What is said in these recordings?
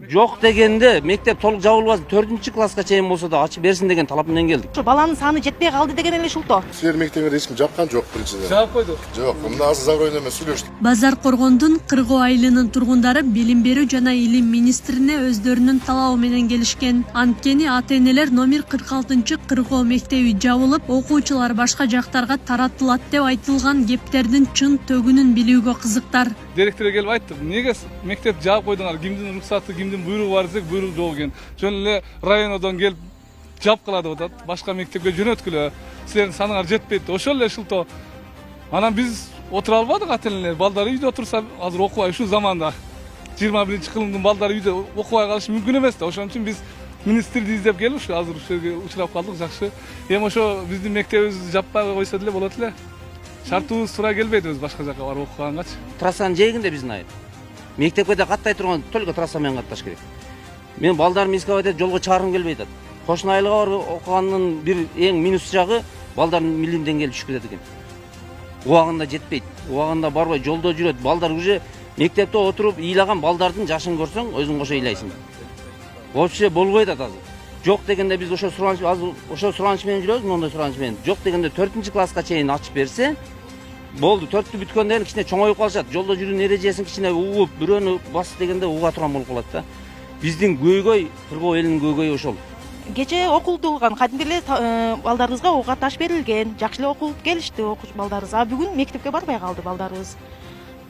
Жок дегенде мектеп толук жабылбасын, 4-класска чейин болсо да ачып берсин деген талап менен келдик. Ошо баланын саны жетпей калды деген эле ушулто. Силер мектебиңерде эч ким жапкан жок биринчиден. Жаап койду. Жок, мына азыр Заврой менен сүйлөштүк. Базар Коргондун Кыргоо айылынын тургундары билим берүү жана илим министрине өздөрүнүн талабы менен келишкен. Анткени ата-энелер номер 46 Кыргоо мектеби жабылып, окуучулар башка жактарга таратылат деп айтылган кептердин чын төгүнүн билүүгө кызыктар. Директорго келип айтты, эмнеге мектеп жаап койдуңар, кимдин уруксаты, кимдин буйругу бар десек, буйругу жок экен. Жөн эле райондон келип жапкыла деп атат, башка мектепке жөнөткүлө, силердин саныңар жетпейт. Ошол эле шылтоо. Анан биз отура албадык ата-энелер, балдар үйдө отурса, азыр окубай ушул заманда 21-кылымдын балдары үйдө окубай калышы мүмкүн эмес да. Ошон үчүн биз министрди издеп келип азыр ушул жерге учурап калдык, жакшы. Эми ошо биздин мектебибизди жаппай койсо деле болот эле. Шартыбыз туура келбейт өз башка жакка барып окугангачы. Трассанын жээгинде биздин айыл. Мектепке да каттай турган только трасса менен катташ керек. Мен балдарымды эскаватор жолго чыгаргым келбей атат. Кошуна айылга барып окуганын бир эң минус жагы балдардын милим деңгээли түшүп кетет экен. Убагында жетпейт. Убагында барбай жолдо жүрөт. Балдар уже мектепте отуруп ыйлаган балдардын жашын көрсөң, өзүң кошо ыйлайсың. Вообще болбойт атат азыр. Жок дегенде биз ошо сураныч менен жүрөбүз, мондой сураныч менен. Жок дегенде 4-класска чейин ачып берсе, болду. 4-тү бүткөндөн кичине чоңоюп калышат. Жолдо жүрүүнүн эрежесин кичине угуп, бирөөнү бас дегенде уга турган болуп калат да. Биздин көйгөй, Кыргоо элинин көйгөйү ошол. Кече окутулган, кадимки эле балдарыбызга ок аташ берилген, жакшы эле окуп келишти балдарыбыз. А бүгүн мектепке барбай калды балдарыбыз.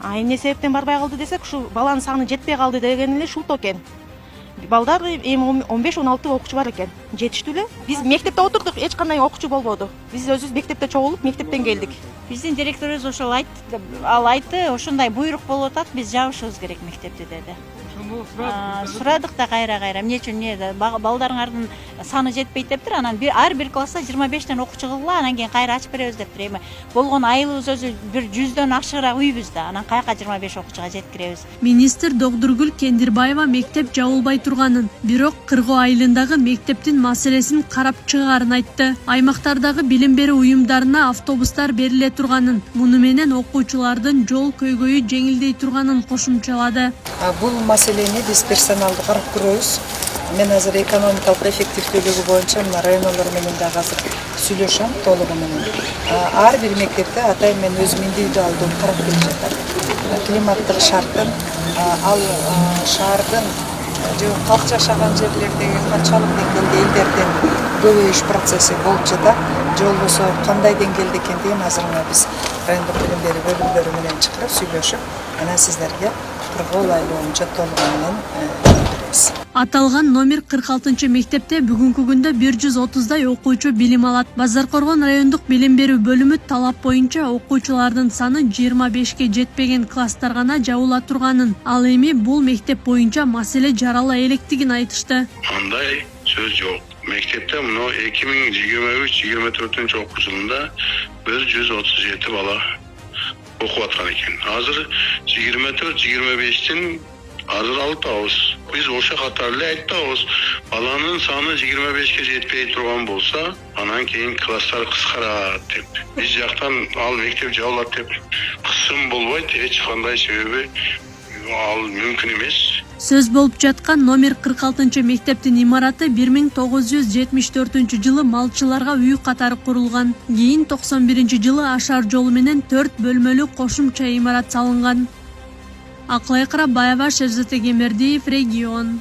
Эмне себептен барбай калды десек, ушу баланын саны жетпей калды деген эле ушулто экен. Балдар эми 15-16 окуучу бар экен. Жетиштүү эле. Биз мектепте отурдук, эч кандай окуучу болбоду. Биз өзүбүз мектепте чогулуп, мектептен келдик. Биздин директорубуз ошол айтты, ал айтты, ошондой буйрук болуп атат, биз жабышыбыз керек мектепти деди. Сурадык да кайра эмне үчүн балдарыңардын саны жетпейт дептир, анан ар бир класста 25тен окуучу кылгыла, анан кийин кайра ачып беребиз дептир. Эми болгон айылыбыз өзү бир 100дөн ашыгыраак үйбүз да, анан каяка 25 окуучуга жеткиребиз. Министр Догдургүл Кендирбаева мектеп жабылбай турганын, бирок Кыргоо айылындагы мектептин маселесин карап чыгарын айтты. Аймактардагы билим берүү уюмдарына автобустар бериле турганын, муну менен окуучулардын жол көйгөйү жеңилдей турганын кошумчалады. Бул маселени биз персоналдуу карап көрөбүз. Мен азыр экономикалык эффективдүүлүгү боюнча мына райондор менен дагы азыр сүйлөшөм толугу менен. Ар бир мектепте атайын мен өзүм индивидуалдуу карап келе жатам. Климаттык шарттын, ал шаардын же калк жашаган жерлердеги канчалык деңгээлде элдердин көбөйүш процесси болуп жатат, же болбосо кандай деңгээлде экендигин азыр биз райондук билим берүү бөлүмдөрү менен чакырып сүйлөшүп, анан сиздерге Кыргоо айылы боюнча толугу менен беребиз. Аталган номер 46 мектепте бүгүнкү күндө 130дай окуучу билим алат. Базар Коргон райондук билим берүү бөлүмү талап боюнча окуучулардын саны 25ке жетпеген класстар гана жабыла турганын, ал эми бул мектеп боюнча маселе жарала электигин айтышты. Андай сөз жок. Мектепте мына 2023-24 окуу жылында 137 бала окуп аткан экен. Азыр 24-25тин азыр алтабыз. Биз ошо катары эле айтабыз. Баланын саны 25ке жетпей турган болсо, анан кийин класстар кыскарат деп. Биз жактан ал мектеп жабылат деп кысым болбойт, эч кандай себеби ал мүмкүн эмес. Сөз болуп жаткан номер 46 мектептин имараты 1974 жылы малчыларга үй катары курулган. Кийин 91 жылы Ашар жолу менен 4 бөлмөлүү кошумча имарат салынган. Аклай Карабаева, Шерзат Эгемердиев, Регион.